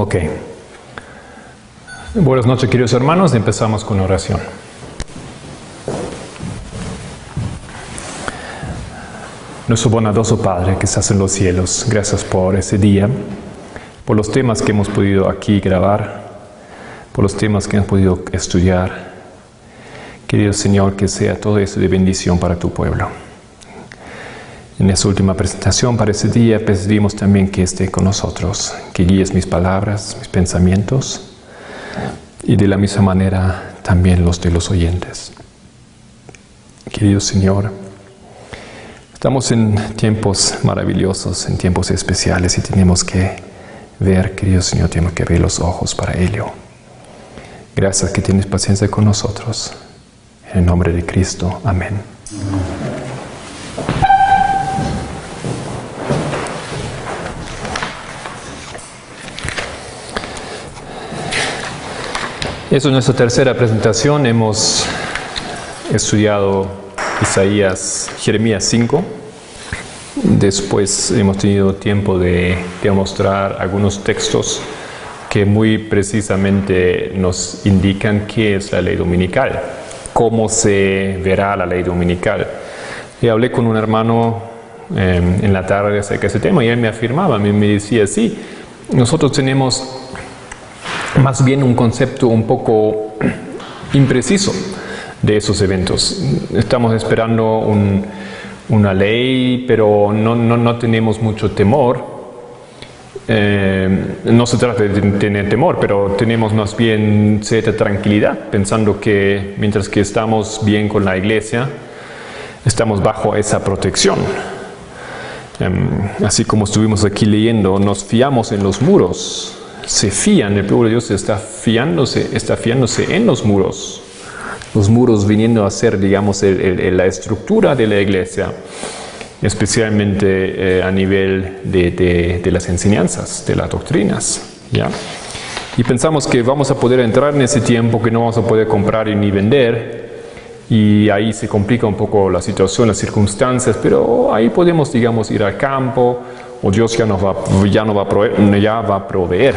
Ok. Buenas noches, queridos hermanos. Empezamos con oración. Nuestro bondadoso Padre que estás en los cielos, gracias por ese día, por los temas que hemos podido aquí grabar, por los temas que hemos podido estudiar. Querido Señor, que sea todo eso de bendición para tu pueblo. En esta última presentación para ese día pedimos también que esté con nosotros, que guíes mis palabras, mis pensamientos y de la misma manera también los de los oyentes. Querido Señor, estamos en tiempos maravillosos, en tiempos especiales y tenemos que ver, querido Señor, tenemos que abrir los ojos para ello. Gracias que tienes paciencia con nosotros. En el nombre de Cristo. Amén. Esta es nuestra tercera presentación. Hemos estudiado Jeremías 5. Después hemos tenido tiempo de mostrar algunos textos que muy precisamente nos indican qué es la ley dominical, cómo se verá la ley dominical. Y hablé con un hermano en la tarde acerca de ese tema y él me afirmaba, me decía, sí, nosotros tenemos más bien un concepto un poco impreciso de esos eventos. Estamos esperando una ley, pero no tenemos mucho temor. No se trata de tener temor, pero tenemos más bien cierta tranquilidad, pensando que mientras que estamos bien con la iglesia, estamos bajo esa protección. Así como estuvimos aquí leyendo, nos fiamos en los muros. Se fían, el pueblo de Dios está fiándose en los muros viniendo a ser, digamos, la estructura de la iglesia, especialmente a nivel de las enseñanzas, de las doctrinas, ¿ya? Y pensamos que vamos a poder entrar en ese tiempo, que no vamos a poder comprar ni vender, y ahí se complica un poco la situación, las circunstancias, pero ahí podemos, digamos, ir al campo, o Dios ya va a proveer.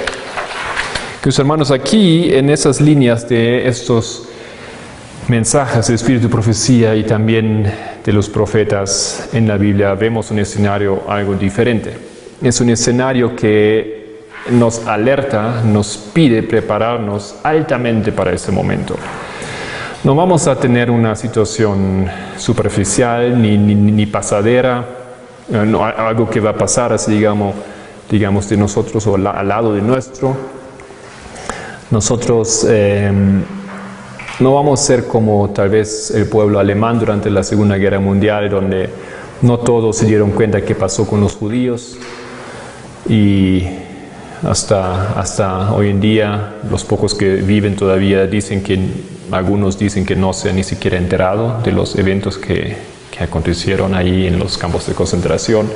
Queridos hermanos, aquí en esas líneas de estos mensajes del Espíritu de Profecía y también de los profetas en la Biblia, vemos un escenario algo diferente. Es un escenario que nos alerta, nos pide prepararnos altamente para ese momento. No vamos a tener una situación superficial ni pasadera, algo que va a pasar así, digamos de nosotros o al lado de nuestro. Nosotros no vamos a ser como tal vez el pueblo alemán durante la Segunda Guerra Mundial, donde no todos se dieron cuenta qué pasó con los judíos, y hasta hoy en día los pocos que viven todavía algunos dicen que no se han ni siquiera enterado de los eventos que acontecieron ahí en los campos de concentración.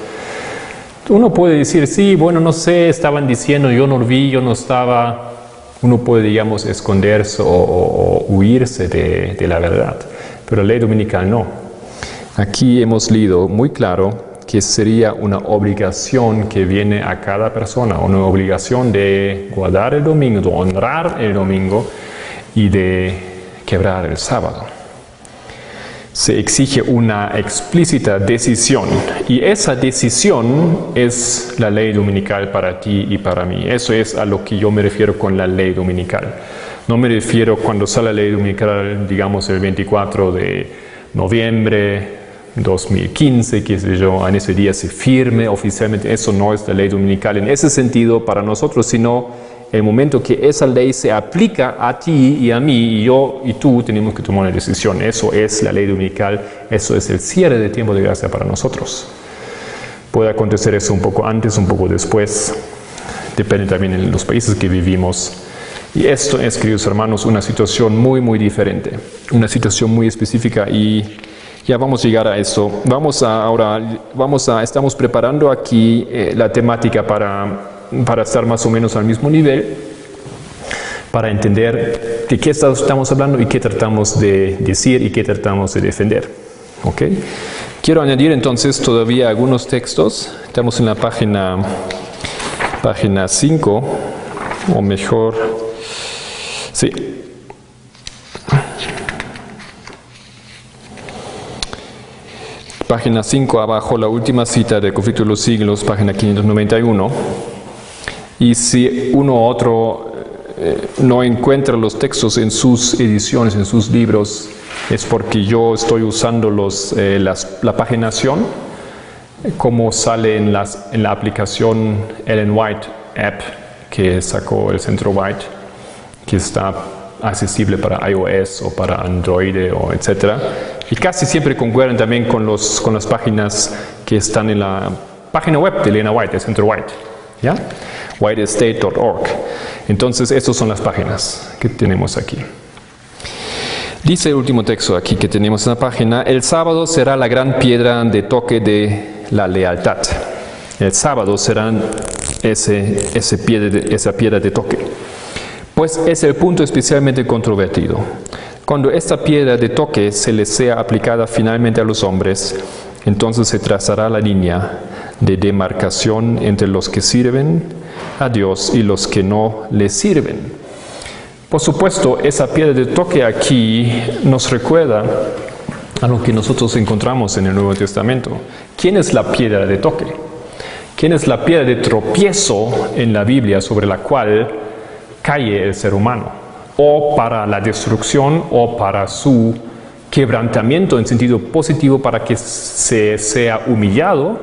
Uno puede decir, sí, bueno, no sé, estaban diciendo, yo no vi, yo no estaba. Uno puede, digamos, esconderse o huirse de la verdad, pero la ley dominical no. Aquí hemos leído muy claro que sería una obligación que viene a cada persona, una obligación de guardar el domingo, de honrar el domingo y de quebrar el sábado. Se exige una explícita decisión, y esa decisión es la ley dominical para ti y para mí. Eso es a lo que yo me refiero con la ley dominical. No me refiero cuando sale la ley dominical, digamos el 24 de noviembre 2015, qué sé yo, en ese día se firme oficialmente. Eso no es la ley dominical en ese sentido para nosotros, sino el momento que esa ley se aplica a ti y a mí, y yo y tú tenemos que tomar una decisión. Eso es la ley dominical, eso es el cierre de tiempo de gracia para nosotros. Puede acontecer eso un poco antes, un poco después, depende también de los países que vivimos. Y esto es, queridos hermanos, una situación muy, muy diferente, una situación muy específica, y ya vamos a llegar a eso. Estamos preparando aquí la temática para estar más o menos al mismo nivel, para entender de qué estamos hablando y qué tratamos de decir y qué tratamos de defender. ¿Ok? Quiero añadir entonces todavía algunos textos. Estamos en la página 5. o mejor, sí. Página 5 abajo, la última cita del Conflicto de los Siglos, página 591. Y si uno u otro no encuentra los textos en sus ediciones, en sus libros, es porque yo estoy usando la paginación como sale en la aplicación Ellen White App que sacó el Centro White, que está accesible para iOS o para Android o etcétera. Y casi siempre concuerdan también con las páginas que están en la página web de Elena White, de Centro White, ¿ya? whiteestate.org. Entonces, estas son las páginas que tenemos aquí. Dice el último texto aquí que tenemos en la página: el sábado será la gran piedra de toque de la lealtad. El sábado será esa piedra de toque. Pues es el punto especialmente controvertido. Cuando esta piedra de toque se le sea aplicada finalmente a los hombres, entonces se trazará la línea de demarcación entre los que sirven a Dios y los que no le sirven. Por supuesto, esa piedra de toque aquí nos recuerda a lo que nosotros encontramos en el Nuevo Testamento. ¿Quién es la piedra de toque? ¿Quién es la piedra de tropiezo en la Biblia sobre la cual cae el ser humano? O para la destrucción o para su quebrantamiento en sentido positivo, para que se sea humillado,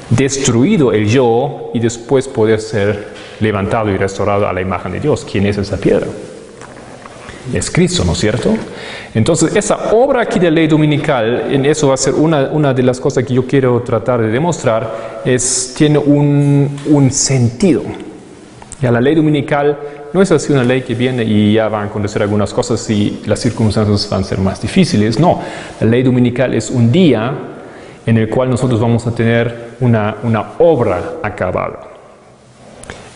destruido el yo y después poder ser levantado y restaurado a la imagen de Dios. ¿Quién es esa piedra? Es Cristo, ¿no es cierto? Entonces, esa obra aquí de ley dominical, en eso va a ser una de las cosas que yo quiero tratar de demostrar, tiene un sentido. Ya la ley dominical no es así una ley que viene y ya van a acontecer algunas cosas y las circunstancias van a ser más difíciles. No, la ley dominical es un día en el cual nosotros vamos a tener una obra acabada.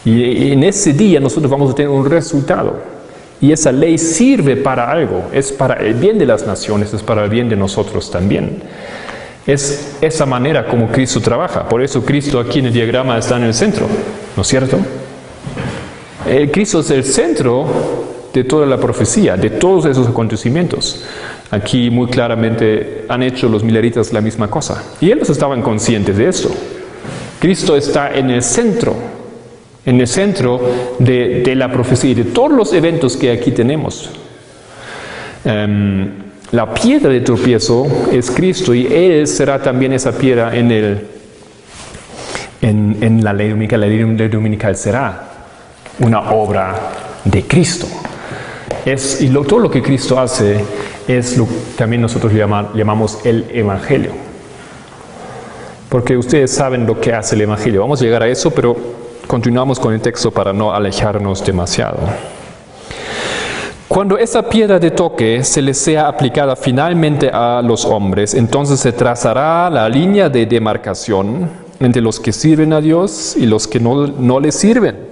Y en ese día nosotros vamos a tener un resultado. Y esa ley sirve para algo, es para el bien de las naciones, es para el bien de nosotros también. Es esa manera como Cristo trabaja. Por eso Cristo aquí en el diagrama está en el centro, ¿no es cierto? Cristo es el centro de toda la profecía, de todos esos acontecimientos. Aquí muy claramente han hecho los mileritas la misma cosa. Y ellos estaban conscientes de esto. Cristo está en el centro de la profecía y de todos los eventos que aquí tenemos. La piedra de tropiezo es Cristo y Él será también esa piedra en la ley dominical. La ley dominical será una obra de Cristo. Todo lo que Cristo hace es lo que también nosotros llamamos el Evangelio. Porque ustedes saben lo que hace el Evangelio. Vamos a llegar a eso, pero continuamos con el texto para no alejarnos demasiado. Cuando esa piedra de toque se le sea aplicada finalmente a los hombres, entonces se trazará la línea de demarcación entre los que sirven a Dios y los que no le sirven.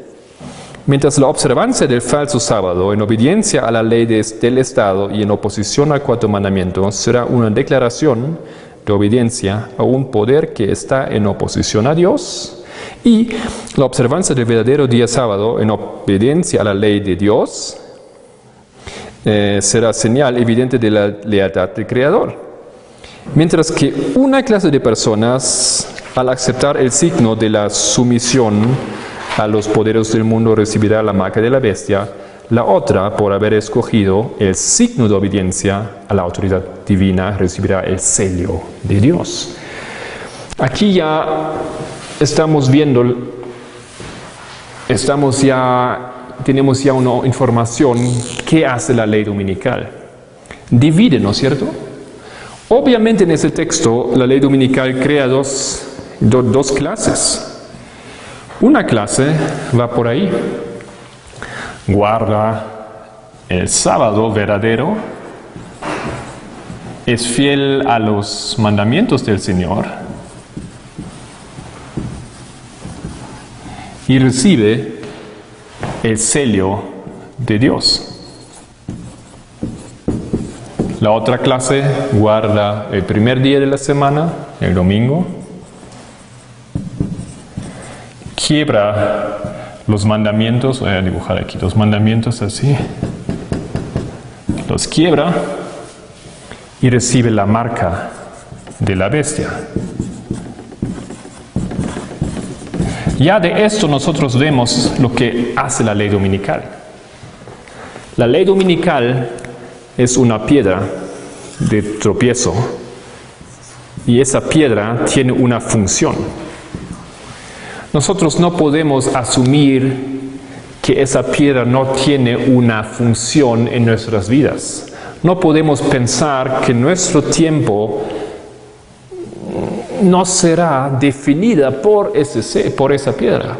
Mientras la observancia del falso sábado, en obediencia a la ley del Estado y en oposición al cuarto mandamiento, será una declaración de obediencia a un poder que está en oposición a Dios, y la observancia del verdadero día sábado, en obediencia a la ley de Dios, será señal evidente de la lealtad del Creador. Mientras que una clase de personas, al aceptar el signo de la sumisión a los poderes del mundo, recibirá la marca de la bestia, la otra, por haber escogido el signo de obediencia a la autoridad divina, recibirá el sello de Dios. Aquí ya estamos viendo, tenemos ya una información que hace la ley dominical. Divide, ¿no es cierto? Obviamente en ese texto la ley dominical crea dos clases. Una clase va por ahí, guarda el sábado verdadero, es fiel a los mandamientos del Señor y recibe el sello de Dios. La otra clase guarda el primer día de la semana, el domingo, quiebra los mandamientos, voy a dibujar aquí los mandamientos así, los quiebra y recibe la marca de la bestia. Ya de esto nosotros vemos lo que hace la ley dominical. La ley dominical es una piedra de tropiezo y esa piedra tiene una función. Nosotros no podemos asumir que esa piedra no tiene una función en nuestras vidas. No podemos pensar que nuestro tiempo no será definida por esa piedra.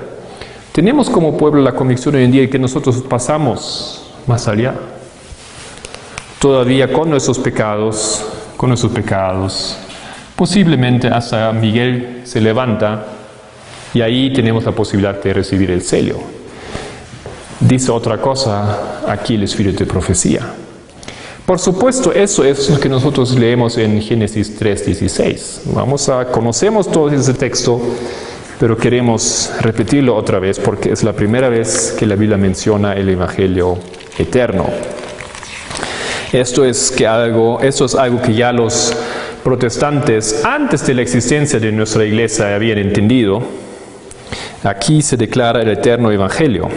Tenemos como pueblo la convicción hoy en día que nosotros pasamos más allá. Todavía con nuestros pecados, posiblemente hasta Miguel se levanta y ahí tenemos la posibilidad de recibir el sello. Dice otra cosa aquí el espíritu de profecía. Por supuesto, eso es lo que nosotros leemos en Génesis 3:16. Conocemos todo ese texto, pero queremos repetirlo otra vez porque es la primera vez que la Biblia menciona el Evangelio eterno. Esto es algo que ya los protestantes, antes de la existencia de nuestra iglesia, habían entendido. Aquí se declara el eterno Evangelio.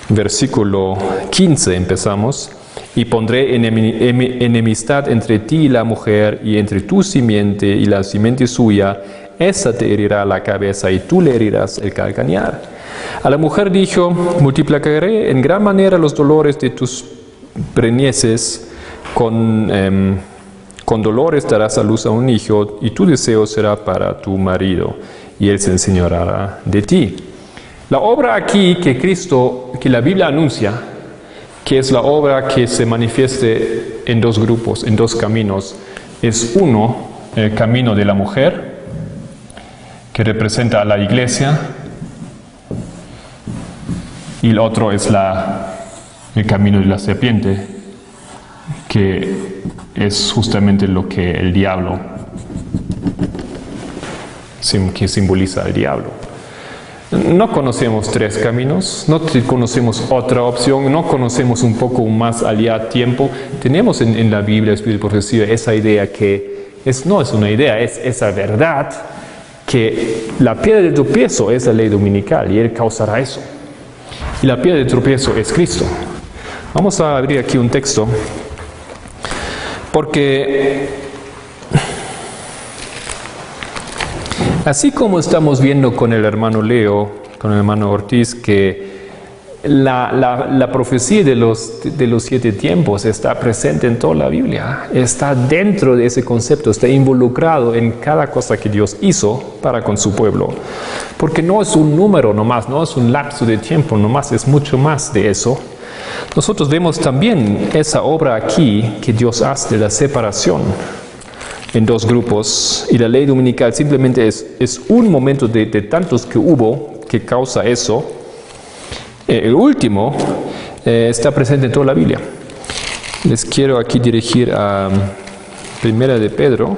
Versículo 15 empezamos. Y pondré enemistad entre ti y la mujer, y entre tu simiente y la simiente suya. Esa te herirá la cabeza, y tú le herirás el calcañar. A la mujer dijo: multiplicaré en gran manera los dolores de tus preñeces, con dolores darás a luz a un hijo, y tu deseo será para tu marido, y él se enseñoreará de ti. La obra aquí que la Biblia anuncia, que es la obra que se manifieste en dos grupos, en dos caminos, es uno, el camino de la mujer, que representa a la iglesia, y el otro es el camino de la serpiente, que es justamente lo que el diablo, que simboliza al diablo. No conocemos tres caminos, no conocemos otra opción, no conocemos un poco más allá tiempo. Tenemos en la Biblia, Espíritu de Profecía, esa idea que no es una idea, es esa verdad que la piedra de tropiezo es la ley dominical y Él causará eso. Y la piedra de tropiezo es Cristo. Vamos a abrir aquí un texto, porque así como estamos viendo con el hermano Leo, con el hermano Ortiz, que la profecía de los 7 tiempos está presente en toda la Biblia, está dentro de ese concepto, está involucrado en cada cosa que Dios hizo para con su pueblo. Porque no es un número nomás, no es un lapso de tiempo nomás, es mucho más de eso. Nosotros vemos también esa obra aquí que Dios hace de la separación en dos grupos, y la ley dominical simplemente es un momento de tantos que hubo que causa eso. El último está presente en toda la Biblia. Les quiero aquí dirigir a Primera de Pedro.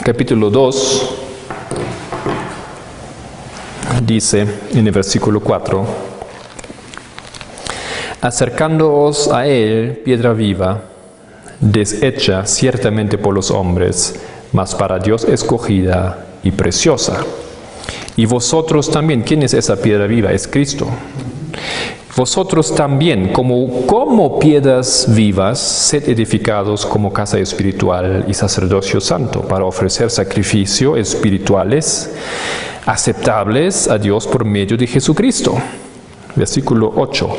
Capítulo 2. Dice en el versículo 4: acercándoos a él, piedra viva, deshecha ciertamente por los hombres, mas para Dios escogida y preciosa. Y vosotros también, ¿quién es esa piedra viva? Es Cristo. Vosotros también, como piedras vivas, sed edificados como casa espiritual y sacerdocio santo, para ofrecer sacrificios espirituales aceptables a Dios por medio de Jesucristo. Versículo 8.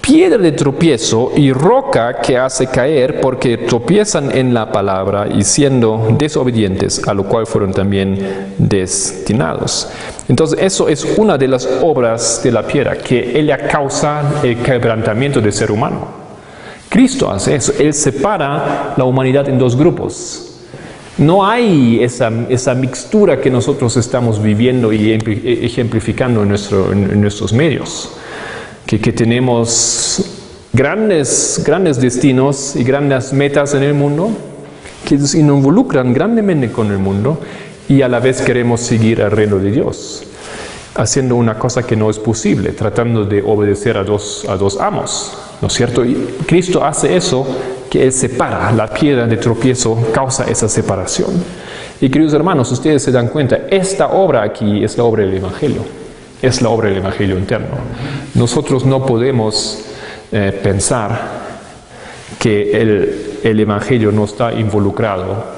Piedra de tropiezo y roca que hace caer, porque tropiezan en la palabra y siendo desobedientes, a lo cual fueron también destinados. Entonces eso es una de las obras de la piedra, que ella causa el quebrantamiento del ser humano. Cristo hace eso, Él separa la humanidad en dos grupos. No hay esa mixtura que nosotros estamos viviendo y ejemplificando en nuestros medios. Que tenemos grandes destinos y grandes metas en el mundo que nos involucran grandemente con el mundo y a la vez queremos seguir el reino de Dios, haciendo una cosa que no es posible, tratando de obedecer a dos amos, ¿no es cierto? Y Cristo hace eso, que Él separa, la piedra de tropiezo causa esa separación. Y queridos hermanos, ustedes se dan cuenta, esta obra aquí es la obra del Evangelio, es la obra del Evangelio interno. Nosotros no podemos pensar que el Evangelio no está involucrado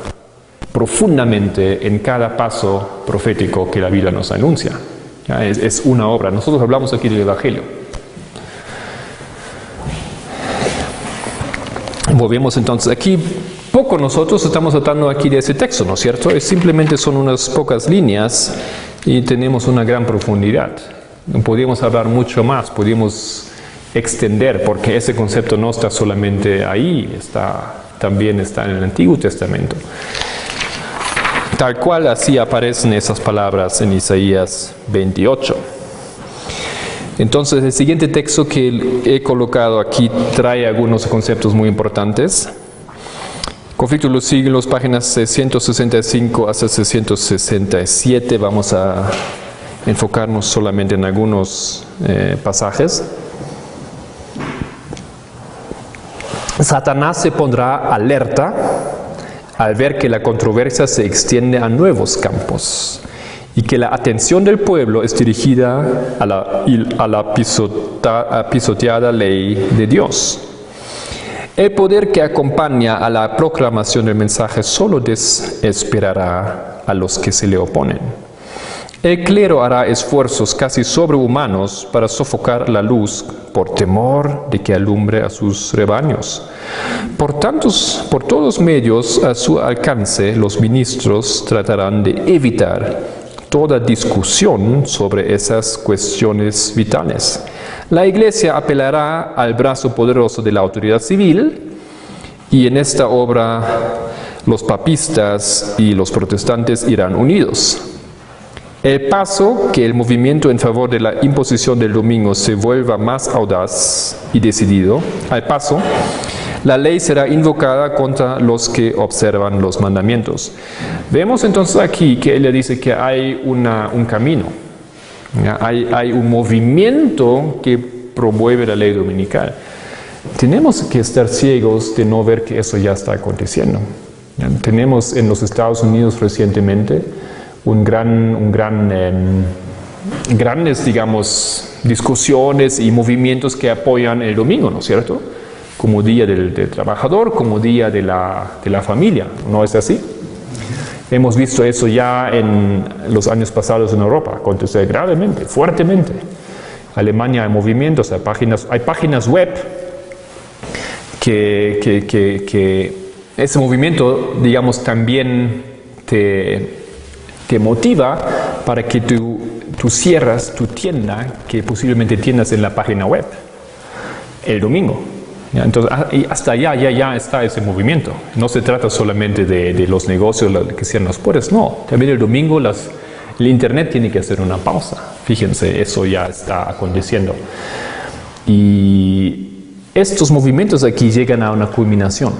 profundamente en cada paso profético que la Biblia nos anuncia. Es una obra. Nosotros hablamos aquí del Evangelio. Volvemos entonces aquí. Poco nosotros estamos tratando aquí de ese texto, ¿no es cierto? Simplemente son unas pocas líneas y tenemos una gran profundidad. Podríamos hablar mucho más, podríamos extender, porque ese concepto no está solamente ahí, también está en el Antiguo Testamento. Tal cual así aparecen esas palabras en Isaías 28. Entonces el siguiente texto que he colocado aquí trae algunos conceptos muy importantes. Conflicto de los siglos, páginas 665 hasta 667. Vamos a enfocarnos solamente en algunos pasajes. Satanás se pondrá alerta al ver que la controversia se extiende a nuevos campos y que la atención del pueblo es dirigida a la pisoteada ley de Dios. El poder que acompaña a la proclamación del mensaje solo desesperará a los que se le oponen. El clero hará esfuerzos casi sobrehumanos para sofocar la luz por temor de que alumbre a sus rebaños. Por todos medios a su alcance, los ministros tratarán de evitar toda discusión sobre esas cuestiones vitales. La Iglesia apelará al brazo poderoso de la autoridad civil y en esta obra los papistas y los protestantes irán unidos. El paso que el movimiento en favor de la imposición del domingo se vuelva más audaz y decidido, al paso, la ley será invocada contra los que observan los mandamientos. Vemos entonces aquí que ella dice que hay un camino, hay un movimiento que promueve la ley dominical. Tenemos que estar ciegos de no ver que eso ya está aconteciendo. Tenemos en los Estados Unidos recientemente grandes, digamos, discusiones y movimientos que apoyan el domingo, ¿no es cierto? Como día del trabajador, como día de la familia, ¿no es así? Hemos visto eso ya en los años pasados en Europa, acontecer gravemente, fuertemente. Alemania hay movimientos, hay páginas web que ese movimiento, digamos, también te motiva para que tú cierras tu tienda que posiblemente tienes en la página web el domingo. Entonces, hasta allá ya está ese movimiento. No se trata solamente de los negocios que cierran las puertas, no. También el domingo el Internet tiene que hacer una pausa. Fíjense, eso ya está aconteciendo. Y estos movimientos aquí llegan a una culminación.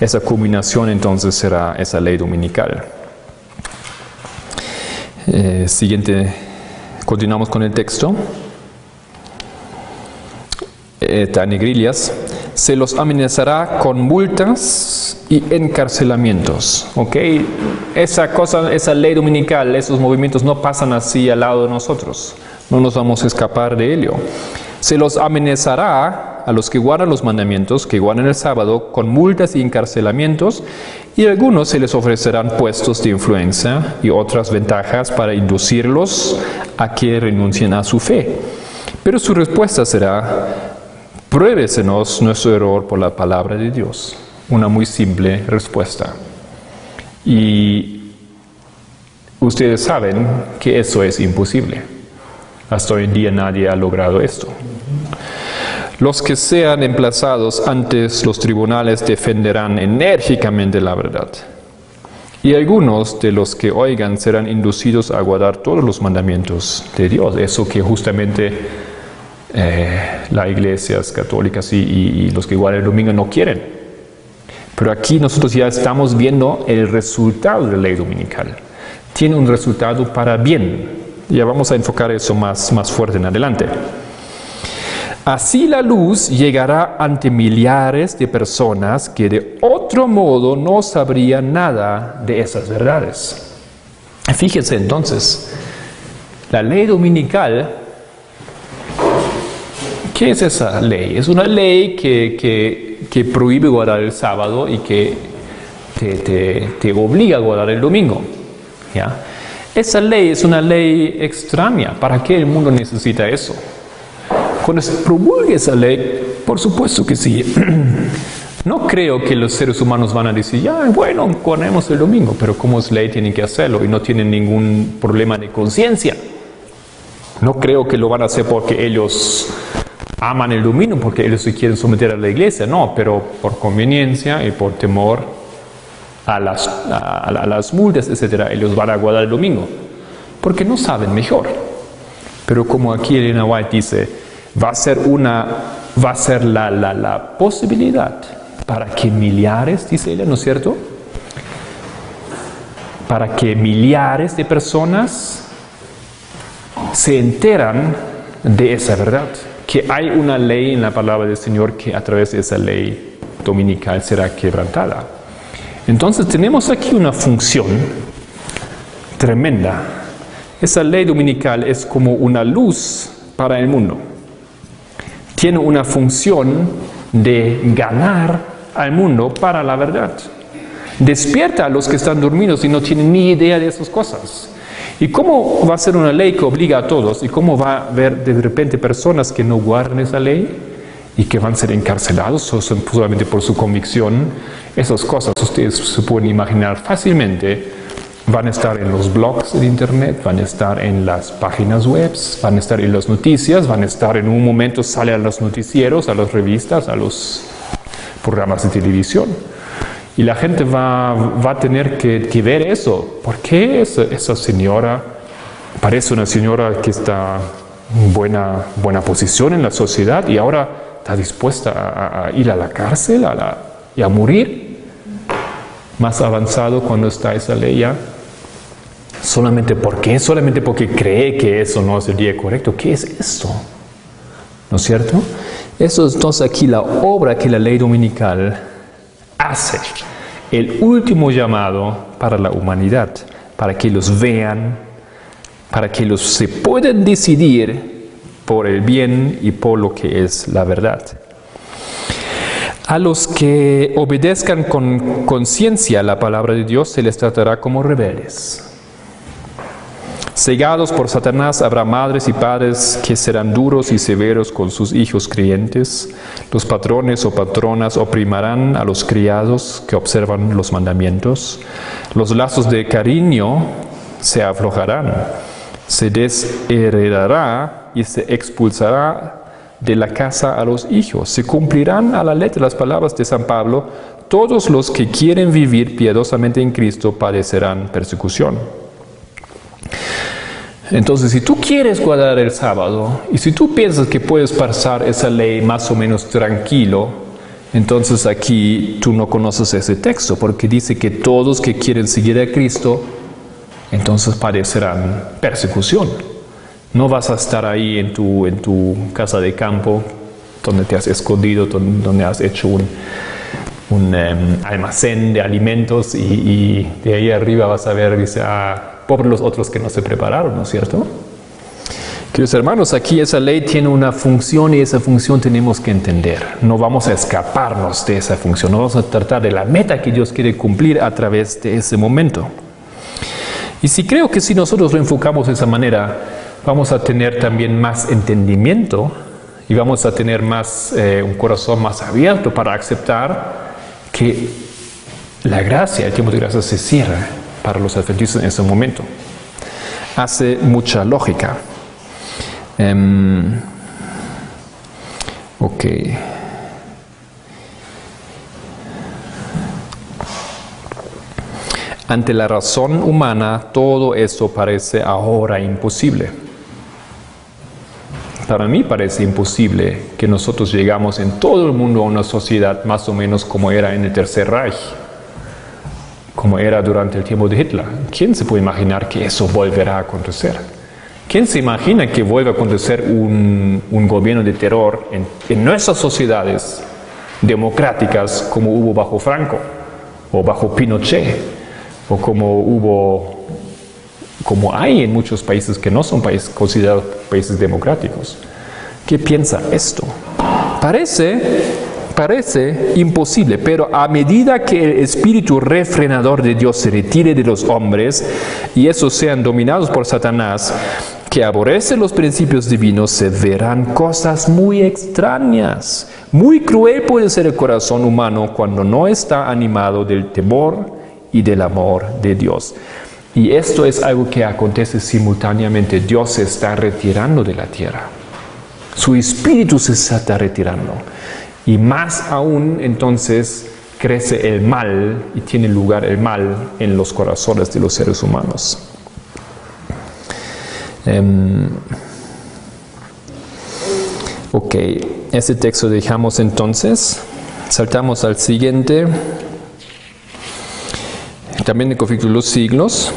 Esa culminación entonces será esa ley dominical. Siguiente, continuamos con el texto. Tanegrillas, se los amenazará con multas y encarcelamientos. ¿Ok? Esa ley dominical, esos movimientos no pasan así al lado de nosotros. No nos vamos a escapar de ello. Se los amenazará a los que guardan los mandamientos, que guardan el sábado, con multas y encarcelamientos, y a algunos se les ofrecerán puestos de influencia y otras ventajas para inducirlos a que renuncien a su fe. Pero su respuesta será: pruébesenos nuestro error por la palabra de Dios. Una muy simple respuesta. Y ustedes saben que eso es imposible. Hasta hoy en día nadie ha logrado esto. Los que sean emplazados ante los tribunales defenderán enérgicamente la verdad. Y algunos de los que oigan serán inducidos a guardar todos los mandamientos de Dios. Eso que justamente las iglesias católicas y los que guardan el domingo no quieren. Pero aquí nosotros ya estamos viendo el resultado de la ley dominical. Tiene un resultado para bien. Ya vamos a enfocar eso más fuerte en adelante. Así la luz llegará ante millares de personas que de otro modo no sabrían nada de esas verdades. Fíjense entonces, la ley dominical, ¿qué es esa ley? Es una ley que prohíbe guardar el sábado y que te obliga a guardar el domingo. ¿Ya? Esa ley es una ley extraña. ¿Para qué el mundo necesita eso? Cuando se promulgue esa ley, por supuesto que sí. No creo que los seres humanos van a decir, ya, bueno, guardemos el domingo, pero como es ley tienen que hacerlo y no tienen ningún problema de conciencia. No creo que lo van a hacer porque ellos aman el domingo, porque ellos se quieren someter a la iglesia, no, pero por conveniencia y por temor a las multas, etc., ellos van a guardar el domingo, porque no saben mejor. Pero como aquí Elena White dice, va a ser la posibilidad para que millares, dice ella, ¿no es cierto? Para que millares de personas se enteran de esa verdad, que hay una ley en la palabra del Señor que a través de esa ley dominical será quebrantada. Entonces tenemos aquí una función tremenda. Esa ley dominical es como una luz para el mundo. Tiene una función de ganar al mundo para la verdad. Despierta a los que están dormidos y no tienen ni idea de esas cosas. ¿Y cómo va a ser una ley que obliga a todos? ¿Y cómo va a haber de repente personas que no guardan esa ley y que van a ser encarcelados solamente por su convicción? Esas cosas ustedes se pueden imaginar fácilmente. Van a estar en los blogs de internet, van a estar en las páginas web, van a estar en las noticias, van a estar en un momento, sale a los noticieros, a las revistas, a los programas de televisión. Y la gente va a tener que ver eso. ¿Por qué esa señora parece una señora que está en buena posición en la sociedad y ahora está dispuesta a ir a la cárcel y a morir? Más avanzado cuando está esa ley ya. ¿Solamente por qué? Solamente porque cree que eso no es el día correcto. ¿Qué es esto? ¿No es cierto? Eso es entonces aquí la obra que la ley dominical hace. El último llamado para la humanidad, para que los vean, para que los se puedan decidir por el bien y por lo que es la verdad. A los que obedezcan con conciencia la palabra de Dios se les tratará como rebeldes. Cegados por Satanás habrá madres y padres que serán duros y severos con sus hijos creyentes. Los patrones o patronas oprimirán a los criados que observan los mandamientos. Los lazos de cariño se aflojarán. Se desheredará y se expulsará de la casa a los hijos. Se cumplirán a la letra las palabras de San Pablo: todos los que quieren vivir piadosamente en Cristo padecerán persecución. Entonces, si tú quieres guardar el sábado y si tú piensas que puedes pasar esa ley más o menos tranquilo, entonces aquí tú no conoces ese texto, porque dice que todos que quieren seguir a Cristo, entonces padecerán persecución. No vas a estar ahí en tu casa de campo, donde te has escondido, donde has hecho un almacén de alimentos y de ahí arriba vas a ver, dice, pobres los otros que no se prepararon, ¿no es cierto? Queridos hermanos, aquí esa ley tiene una función y esa función tenemos que entender. No vamos a escaparnos de esa función, no vamos a tratar de la meta que Dios quiere cumplir a través de ese momento. Y sí creo que si nosotros lo enfocamos de esa manera, vamos a tener también más entendimiento y vamos a tener un corazón más abierto para aceptar que la gracia, el tiempo de gracia se cierra para los adventistas en ese momento. Hace mucha lógica. Ok. Ante la razón humana, todo eso parece ahora imposible. Para mí parece imposible que nosotros llegamos en todo el mundo a una sociedad más o menos como era en el Tercer Reich, como era durante el tiempo de Hitler. ¿Quién se puede imaginar que eso volverá a acontecer? ¿Quién se imagina que vuelva a acontecer un gobierno de terror en nuestras sociedades democráticas como hubo bajo Franco o bajo Pinochet o como hay en muchos países que no son considerados países democráticos? ¿Qué piensa esto? Parece imposible, pero a medida que el espíritu refrenador de Dios se retire de los hombres y esos sean dominados por Satanás, que aborrece los principios divinos, se verán cosas muy extrañas. Muy cruel puede ser el corazón humano cuando no está animado del temor y del amor de Dios. Y esto es algo que acontece simultáneamente. Dios se está retirando de la tierra. Su espíritu se está retirando. Y más aún, entonces, crece el mal y tiene lugar el mal en los corazones de los seres humanos. Ok, este texto dejamos entonces. Saltamos al siguiente. También de conflicto de los siglos.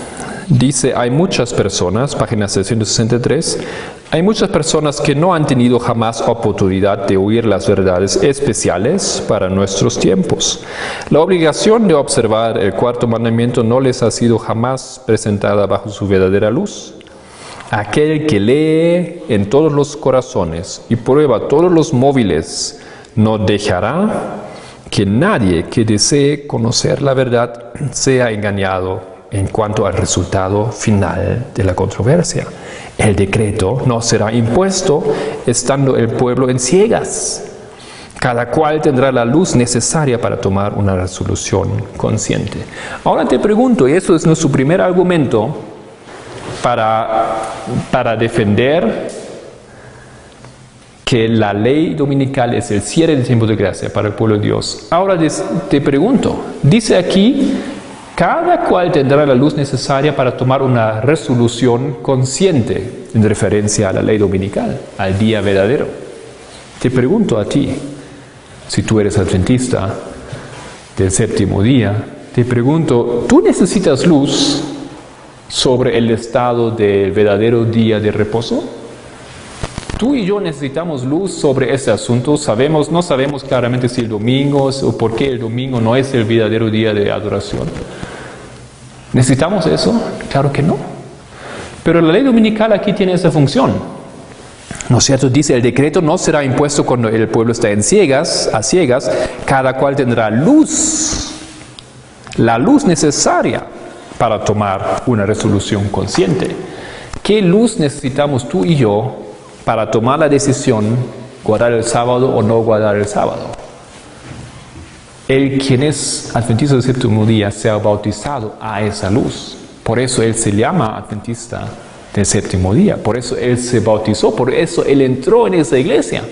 Dice, hay muchas personas, página 663, hay muchas personas que no han tenido jamás oportunidad de oír las verdades especiales para nuestros tiempos. La obligación de observar el cuarto mandamiento no les ha sido jamás presentada bajo su verdadera luz. Aquel que lee en todos los corazones y prueba todos los móviles no dejará que nadie que desee conocer la verdad sea engañado en cuanto al resultado final de la controversia. El decreto no será impuesto estando el pueblo en ciegas. Cada cual tendrá la luz necesaria para tomar una resolución consciente. Ahora te pregunto, y eso es nuestro primer argumento para defender que la ley dominical es el cierre del tiempo de gracia para el pueblo de Dios. Ahora te pregunto, dice aquí, cada cual tendrá la luz necesaria para tomar una resolución consciente en referencia a la ley dominical, al día verdadero. Te pregunto a ti, si tú eres adventista del séptimo día, te pregunto, ¿tú necesitas luz sobre el estado del verdadero día de reposo? Tú y yo necesitamos luz sobre ese asunto. No sabemos claramente si el domingo o por qué el domingo no es el verdadero día de adoración. ¿Necesitamos eso? Claro que no. Pero la ley dominical aquí tiene esa función. ¿No es cierto? Dice, el decreto no será impuesto cuando el pueblo está a ciegas, cada cual tendrá luz, la luz necesaria para tomar una resolución consciente. ¿Qué luz necesitamos tú y yo para tomar la decisión, guardar el sábado o no guardar el sábado? El quien es adventista del séptimo día se ha bautizado a esa luz. Por eso él se llama adventista del séptimo día. Por eso él se bautizó. Por eso él entró en esa iglesia.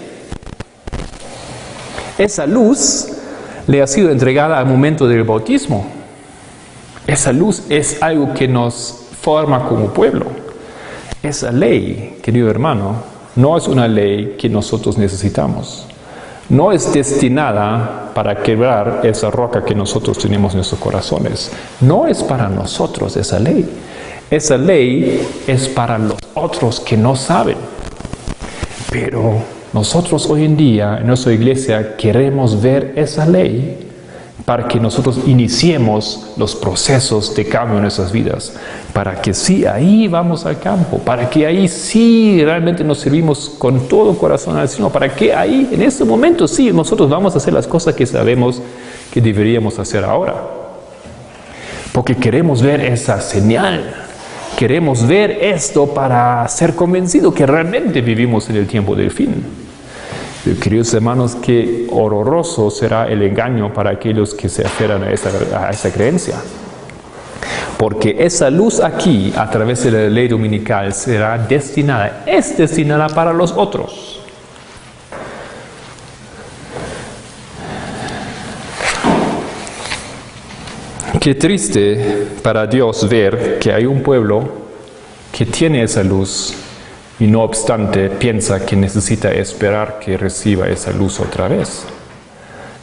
Esa luz le ha sido entregada al momento del bautismo. Esa luz es algo que nos forma como pueblo. Esa ley, querido hermano, no es una ley que nosotros necesitamos. No es destinada para quebrar esa roca que nosotros tenemos en nuestros corazones. No es para nosotros esa ley. Esa ley es para los otros que no saben. Pero nosotros hoy en día en nuestra iglesia queremos ver esa ley para que nosotros iniciemos los procesos de cambio en nuestras vidas, para que sí, ahí vamos al campo, para que ahí sí realmente nos servimos con todo corazón al Señor, para que ahí, en este momento sí, nosotros vamos a hacer las cosas que sabemos que deberíamos hacer ahora. Porque queremos ver esa señal, queremos ver esto para ser convencidos que realmente vivimos en el tiempo del fin. Queridos hermanos, qué horroroso será el engaño para aquellos que se aferran a esa creencia. Porque esa luz aquí, a través de la ley dominical, es destinada para los otros. Qué triste para Dios ver que hay un pueblo que tiene esa luz y no obstante piensa que necesita esperar que reciba esa luz otra vez.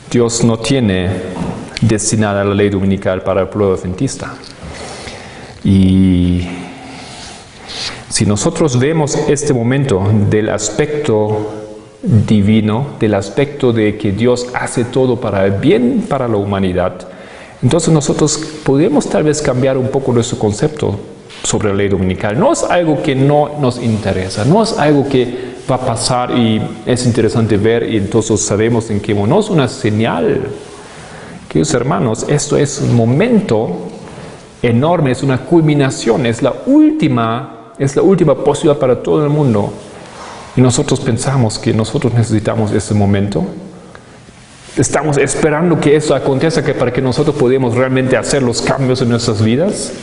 Dios no tiene destinada la ley dominical para el pueblo adventista. Y si nosotros vemos este momento del aspecto divino, del aspecto de que Dios hace todo para el bien para la humanidad, entonces nosotros podemos tal vez cambiar un poco nuestro concepto sobre la ley dominical. No es algo que no nos interesa, no es algo que va a pasar y es interesante ver y entonces sabemos en qué momento. No es una señal. Queridos hermanos, esto es un momento enorme, es una culminación, es la última posibilidad para todo el mundo. Y nosotros pensamos que nosotros necesitamos ese momento. Estamos esperando que eso acontezca para que nosotros podamos realmente hacer los cambios en nuestras vidas.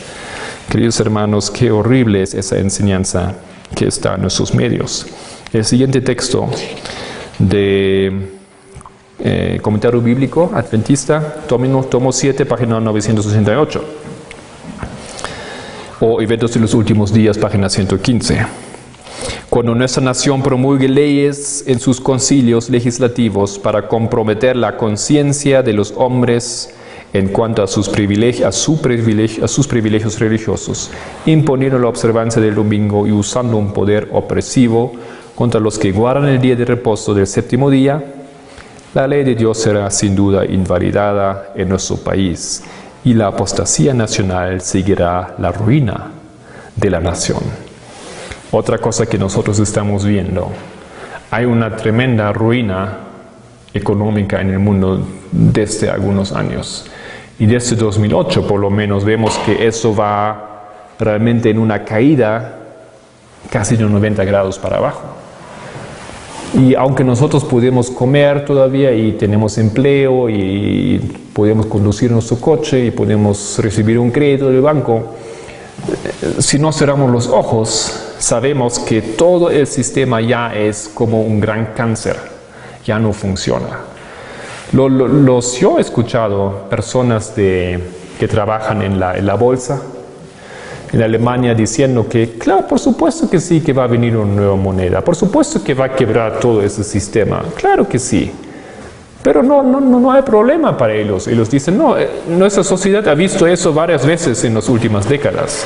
Queridos hermanos, qué horrible es esa enseñanza que está en nuestros medios. El siguiente texto de Comentario Bíblico Adventista, tomo 7, página 968. O Eventos de los Últimos Días, página 115. Cuando nuestra nación promulgue leyes en sus concilios legislativos para comprometer la conciencia de los hombres en cuanto a sus privilegios religiosos, imponiendo la observancia del domingo y usando un poder opresivo contra los que guardan el día de reposo del séptimo día, la ley de Dios será sin duda invalidada en nuestro país y la apostasía nacional seguirá la ruina de la nación. Otra cosa que nosotros estamos viendo, hay una tremenda ruina económica en el mundo desde algunos años. Y desde 2008 por lo menos vemos que eso va realmente en una caída casi de 90 grados para abajo. Y aunque nosotros podemos comer todavía y tenemos empleo y podemos conducir nuestro coche y podemos recibir un crédito del banco, si no cerramos los ojos, sabemos que todo el sistema ya es como un gran cáncer, ya no funciona. Yo he escuchado personas que trabajan en la bolsa en Alemania diciendo que, claro, por supuesto que sí, que va a venir una nueva moneda, por supuesto que va a quebrar todo ese sistema, claro que sí, pero no hay problema para ellos. Ellos dicen, no, nuestra sociedad ha visto eso varias veces en las últimas décadas.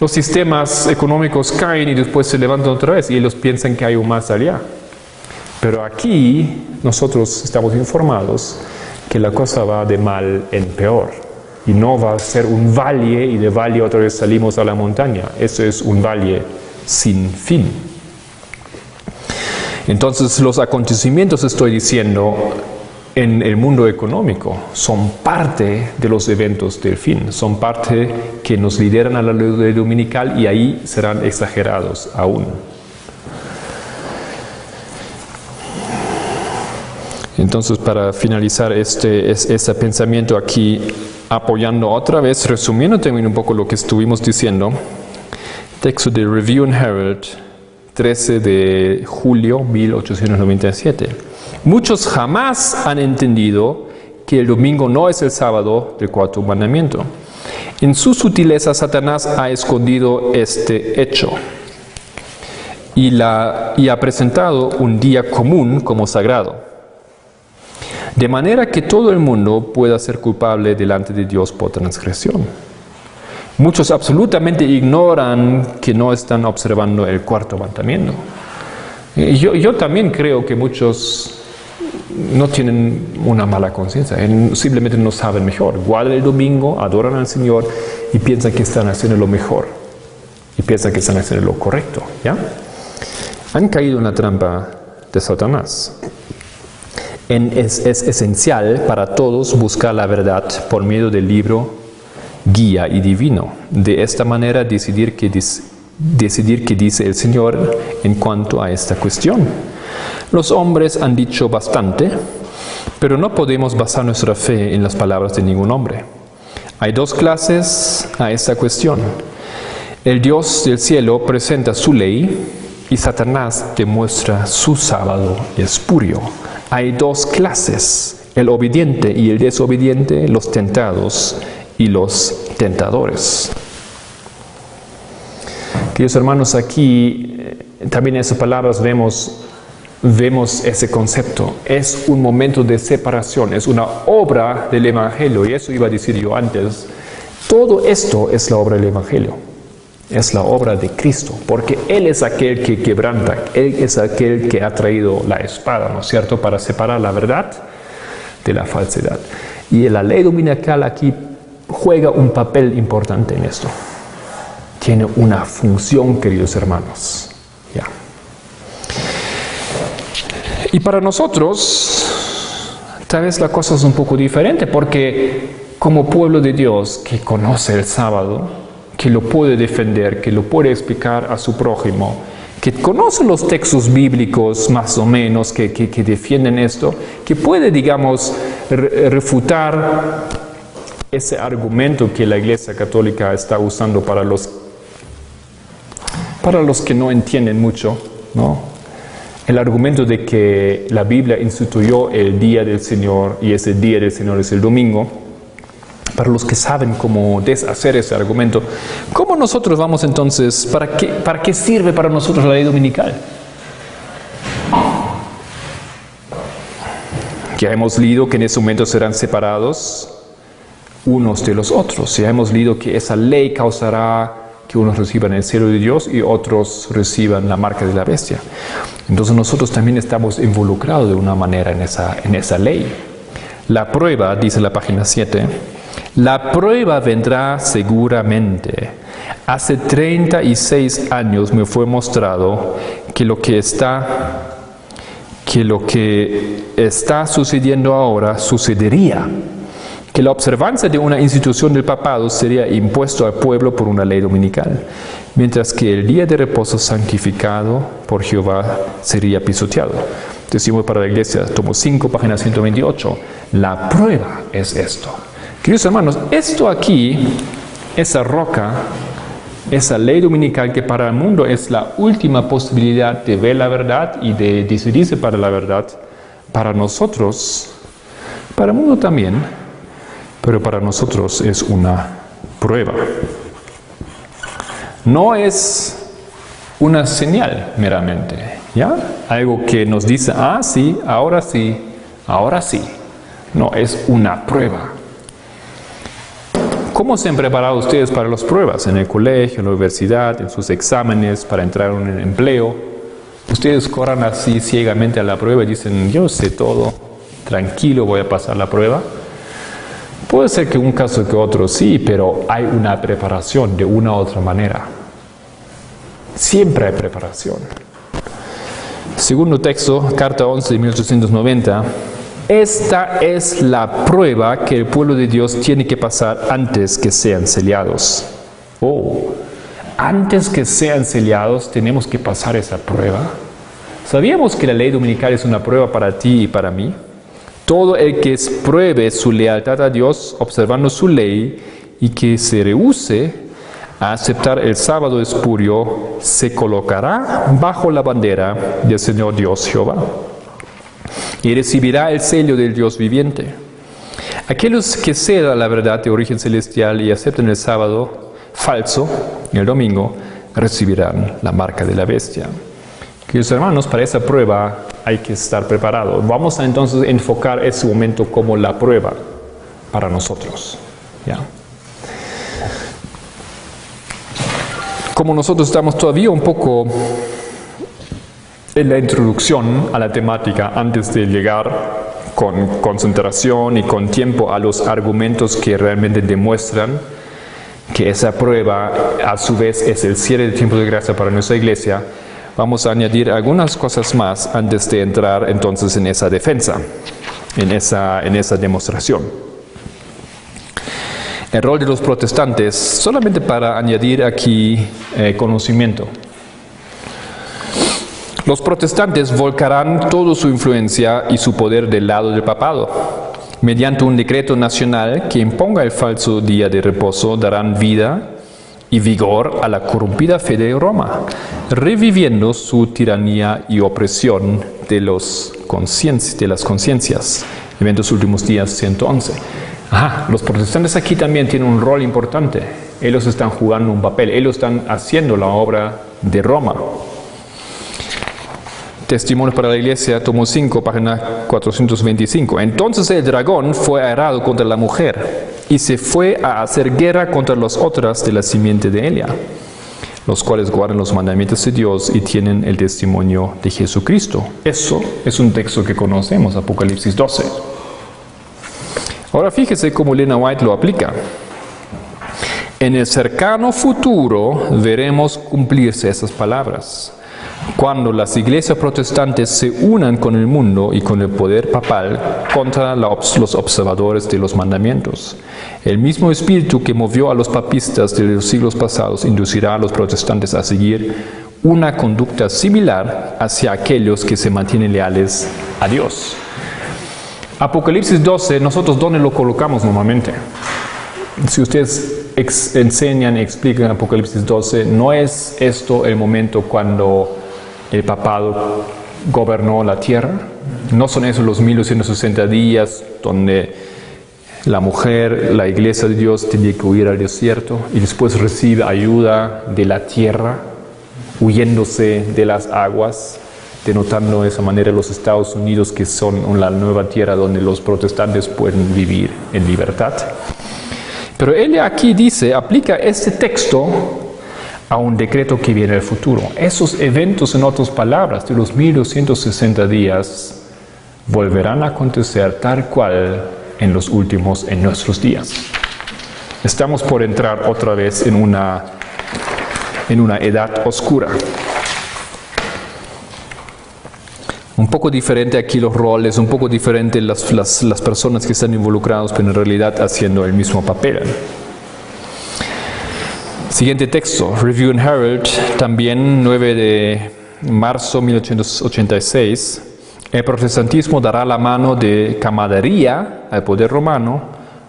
Los sistemas económicos caen y después se levantan otra vez y ellos piensan que hay un más allá. Pero aquí nosotros estamos informados que la cosa va de mal en peor. Y no va a ser un valle y de valle otra vez salimos a la montaña. Eso es un valle sin fin. Entonces los acontecimientos, estoy diciendo, en el mundo económico son parte de los eventos del fin. Son parte que nos lideran a la ley dominical y ahí serán exagerados aún. Entonces, para finalizar este pensamiento aquí, apoyando otra vez, resumiendo también un poco lo que estuvimos diciendo, texto de Review and Herald, 13 de julio 1897. Muchos jamás han entendido que el domingo no es el sábado del cuarto mandamiento. En su sutileza, Satanás ha escondido este hecho y ha presentado un día común como sagrado, de manera que todo el mundo pueda ser culpable delante de Dios por transgresión. Muchos absolutamente ignoran que no están observando el cuarto mandamiento. Yo también creo que muchos no tienen una mala conciencia, simplemente no saben mejor. Guardan el domingo, adoran al Señor y piensan que están haciendo lo mejor. Y piensan que están haciendo lo correcto. ¿Ya? Han caído en la trampa de Satanás. Es esencial para todos buscar la verdad por medio del libro guía y divino. De esta manera decidir qué dice el Señor en cuanto a esta cuestión. Los hombres han dicho bastante, pero no podemos basar nuestra fe en las palabras de ningún hombre. Hay dos clases a esta cuestión. El Dios del cielo presenta su ley y Satanás demuestra su sábado espurio. Hay dos clases, el obediente y el desobediente, los tentados y los tentadores. Queridos hermanos, aquí también en esas palabras vemos ese concepto. Es un momento de separación, es una obra del Evangelio, y eso iba a decir yo antes. Todo esto es la obra del Evangelio, es la obra de Cristo, porque Él es aquel que quebranta, Él es aquel que ha traído la espada, ¿no es cierto?, para separar la verdad de la falsedad. Y la ley dominical aquí juega un papel importante en esto. Tiene una función, queridos hermanos. Ya. Y para nosotros, tal vez la cosa es un poco diferente, porque como pueblo de Dios que conoce el sábado, que lo puede defender, que lo puede explicar a su prójimo, que conoce los textos bíblicos más o menos, que defienden esto, que puede, digamos, refutar ese argumento que la Iglesia Católica está usando para los que no entienden mucho, ¿no? El argumento de que la Biblia instituyó el día del Señor y ese día del Señor es el domingo. Para los que saben cómo deshacer ese argumento, ¿cómo nosotros vamos entonces? ¿Para qué sirve para nosotros la ley dominical? Ya hemos leído que en ese momento serán separados unos de los otros. Ya hemos leído que esa ley causará que unos reciban el cielo de Dios y otros reciban la marca de la bestia. Entonces nosotros también estamos involucrados de una manera en esa ley. La prueba, dice la página 7, la prueba vendrá seguramente. Hace 36 años me fue mostrado que lo que está sucediendo ahora sucedería. Que la observancia de una institución del papado sería impuesto al pueblo por una ley dominical, mientras que el día de reposo santificado por Jehová sería pisoteado. Decimos para la iglesia, tomo 5, página 128, la prueba es esto. Queridos hermanos, esto aquí, esa roca, esa ley dominical que para el mundo es la última posibilidad de ver la verdad y de decidirse para la verdad, para nosotros, para el mundo también, pero para nosotros es una prueba. No es una señal meramente, ¿ya? Algo que nos dice, sí, ahora sí, ahora sí. No, es una prueba. ¿Cómo se han preparado ustedes para las pruebas? En el colegio, en la universidad, en sus exámenes, para entrar en un empleo. Ustedes corran así ciegamente a la prueba y dicen, yo sé todo, tranquilo, voy a pasar la prueba. Puede ser que un caso que otro sí, pero hay una preparación de una u otra manera. Siempre hay preparación. Segundo texto, carta 11 de 1890. Esta es la prueba que el pueblo de Dios tiene que pasar antes que sean sellados. Antes que sean sellados tenemos que pasar esa prueba. ¿Sabíamos que la ley dominical es una prueba para ti y para mí? Todo el que pruebe su lealtad a Dios observando su ley y que se rehúse a aceptar el sábado espurio se colocará bajo la bandera del Señor Dios Jehová y recibirá el sello del Dios viviente. Aquellos que cedan la verdad de origen celestial y acepten el sábado falso, el domingo, recibirán la marca de la bestia. Queridos hermanos, para esa prueba hay que estar preparados. Vamos a entonces enfocar ese momento como la prueba para nosotros. ¿Ya? Como nosotros estamos todavía un poco en la introducción a la temática, antes de llegar con concentración y con tiempo a los argumentos que realmente demuestran que esa prueba a su vez es el cierre del tiempo de gracia para nuestra iglesia, vamos a añadir algunas cosas más antes de entrar entonces en esa defensa, en esa demostración. El rol de los protestantes, solamente para añadir aquí conocimiento. Los protestantes volcarán toda su influencia y su poder del lado del papado. Mediante un decreto nacional que imponga el falso día de reposo, darán vida y vigor a la corrompida fe de Roma, reviviendo su tiranía y opresión de las conciencias. Eventos Últimos Días 111. Los protestantes aquí también tienen un rol importante. Ellos están jugando un papel, ellos están haciendo la obra de Roma. Testimonio para la Iglesia, tomo 5, página 425. Entonces el dragón fue airado contra la mujer y se fue a hacer guerra contra las otras de la simiente de Elia, los cuales guardan los mandamientos de Dios y tienen el testimonio de Jesucristo. Eso es un texto que conocemos, Apocalipsis 12. Ahora fíjese cómo Elena White lo aplica. En el cercano futuro veremos cumplirse esas palabras, cuando las iglesias protestantes se unan con el mundo y con el poder papal contra los observadores de los mandamientos. El mismo espíritu que movió a los papistas de los siglos pasados inducirá a los protestantes a seguir una conducta similar hacia aquellos que se mantienen leales a Dios. Apocalipsis 12, nosotros ¿dónde lo colocamos normalmente? Si ustedes enseñan y explican Apocalipsis 12, ¿no es esto el momento cuando el papado gobernó la tierra? ¿No son esos los 1260 días donde la mujer, la iglesia de Dios, tenía que huir al desierto y después recibe ayuda de la tierra, huyéndose de las aguas, denotando de esa manera los Estados Unidos que son la nueva tierra donde los protestantes pueden vivir en libertad? Pero él aquí dice, aplica este texto a un decreto que viene del futuro. Esos eventos, en otras palabras, de los 1260 días, volverán a acontecer tal cual en nuestros días. Estamos por entrar otra vez en una edad oscura. Un poco diferente aquí los roles, un poco diferente las personas que están involucradas, pero en realidad haciendo el mismo papel. Siguiente texto, Review and Herald, también 9 de marzo 1886. El protestantismo dará la mano de camaradería al poder romano,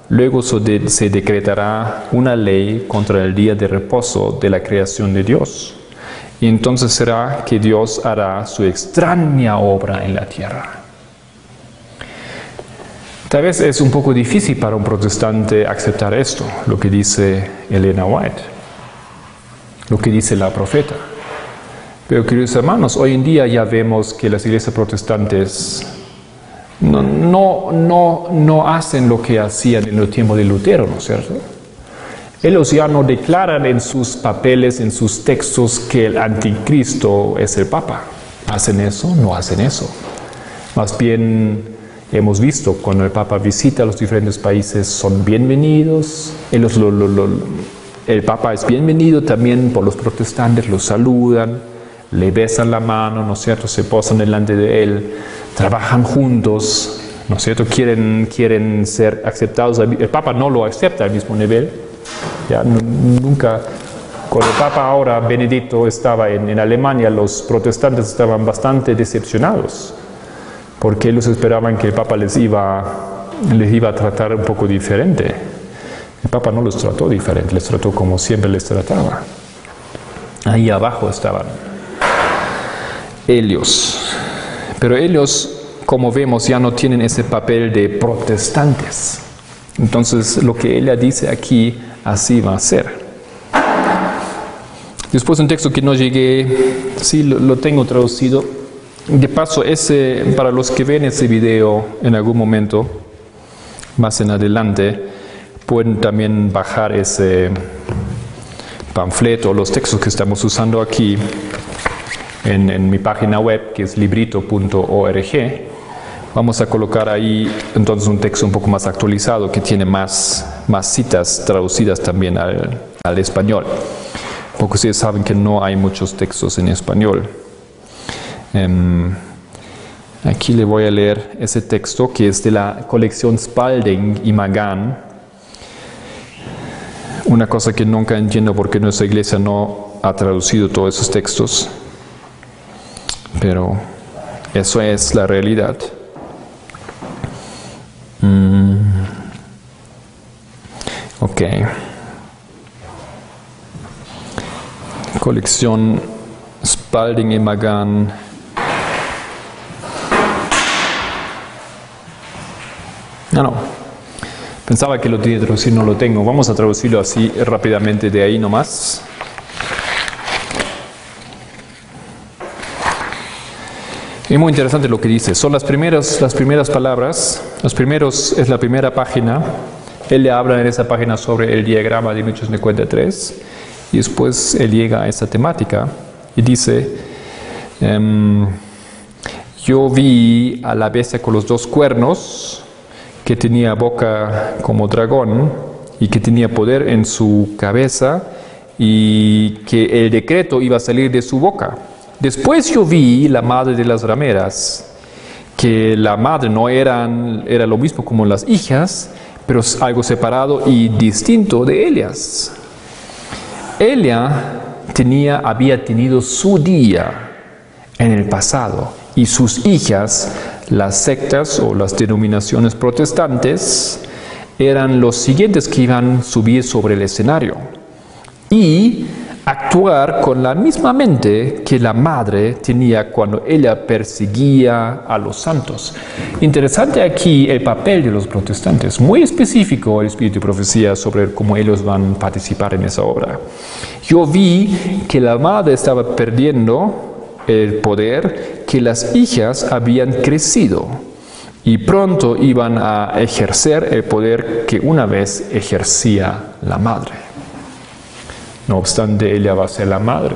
luego se decretará una ley contra el día de reposo de la creación de Dios. Y entonces será que Dios hará su extraña obra en la tierra. Tal vez es un poco difícil para un protestante aceptar esto, lo que dice Elena White, lo que dice la profeta. Pero queridos hermanos, hoy en día ya vemos que las iglesias protestantes no hacen lo que hacían en el tiempo de Lutero, ¿no es cierto? Ellos ya no declaran en sus papeles, en sus textos, que el anticristo es el Papa. ¿Hacen eso? No hacen eso. Más bien, hemos visto, cuando el Papa visita los diferentes países, son bienvenidos. El Papa es bienvenido también por los protestantes, los saludan, le besan la mano, ¿no es cierto? Se posan delante de él, trabajan juntos, ¿no es cierto? Quieren ser aceptados. El Papa no lo acepta al mismo nivel. Ya nunca, cuando el Papa ahora, Benedicto, estaba en Alemania, los protestantes estaban bastante decepcionados, porque ellos esperaban que el Papa les iba a tratar un poco diferente. El Papa no los trató diferente, les trató como siempre les trataba. Ahí abajo estaban ellos. Pero ellos, como vemos, ya no tienen ese papel de protestantes. Entonces, lo que ella dice aquí, así va a ser. Después un texto que no llegué, sí lo tengo traducido. De paso, para los que ven ese video en algún momento, más en adelante, pueden también bajar ese panfleto, los textos que estamos usando aquí en mi página web, que es librito.org. Vamos a colocar ahí entonces un texto un poco más actualizado que tiene más citas traducidas también al español. Porque ustedes saben que no hay muchos textos en español. Aquí le voy a leer ese texto que es de la colección Spalding y Magan. Una cosa que nunca entiendo porque nuestra iglesia no ha traducido todos esos textos. Pero eso es la realidad. Ok. Colección Spalding y Magan. No. Pensaba que lo tenía que traducir, no lo tengo. Vamos a traducirlo así rápidamente de ahí nomás. Es muy interesante lo que dice. Son las primeras palabras. Es la primera página. Él le habla en esa página sobre el diagrama de 1853. Y después él llega a esa temática y dice: yo vi a la bestia con los dos cuernos, que tenía boca como dragón y que tenía poder en su cabeza y que el decreto iba a salir de su boca. Después yo vi la madre de las rameras, que la madre no era lo mismo como las hijas, pero es algo separado y distinto de ellas. Ella había tenido su día en el pasado y sus hijas, las sectas o las denominaciones protestantes, eran los siguientes que iban a subir sobre el escenario y actuar con la misma mente que la madre tenía cuando ella perseguía a los santos. Interesante aquí el papel de los protestantes, muy específico el espíritu de profecía sobre cómo ellos van a participar en esa obra. Yo vi que la madre estaba perdiendo el poder, que las hijas habían crecido y pronto iban a ejercer el poder que una vez ejercía la madre. No obstante, ella va a ser la madre.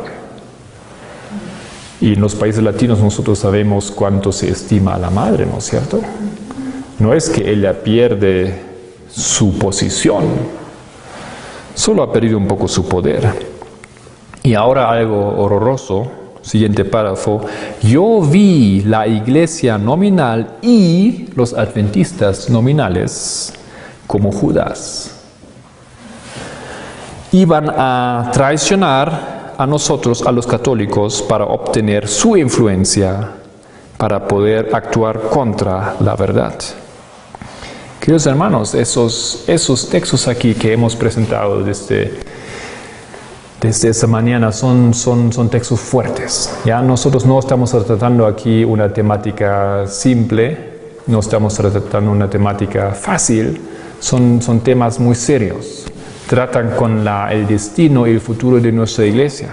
Y en los países latinos nosotros sabemos cuánto se estima a la madre, ¿no es cierto? No es que ella pierde su posición, solo ha perdido un poco su poder. Y ahora algo horroroso, siguiente párrafo: yo vi la iglesia nominal y los adventistas nominales como Judas. Iban a traicionar a nosotros, a los católicos, para obtener su influencia, para poder actuar contra la verdad. Queridos hermanos, esos textos aquí que hemos presentado desde esta mañana son textos fuertes. Ya nosotros no estamos tratando aquí una temática simple, no estamos tratando una temática fácil, son temas muy serios. Tratan con el destino y el futuro de nuestra iglesia.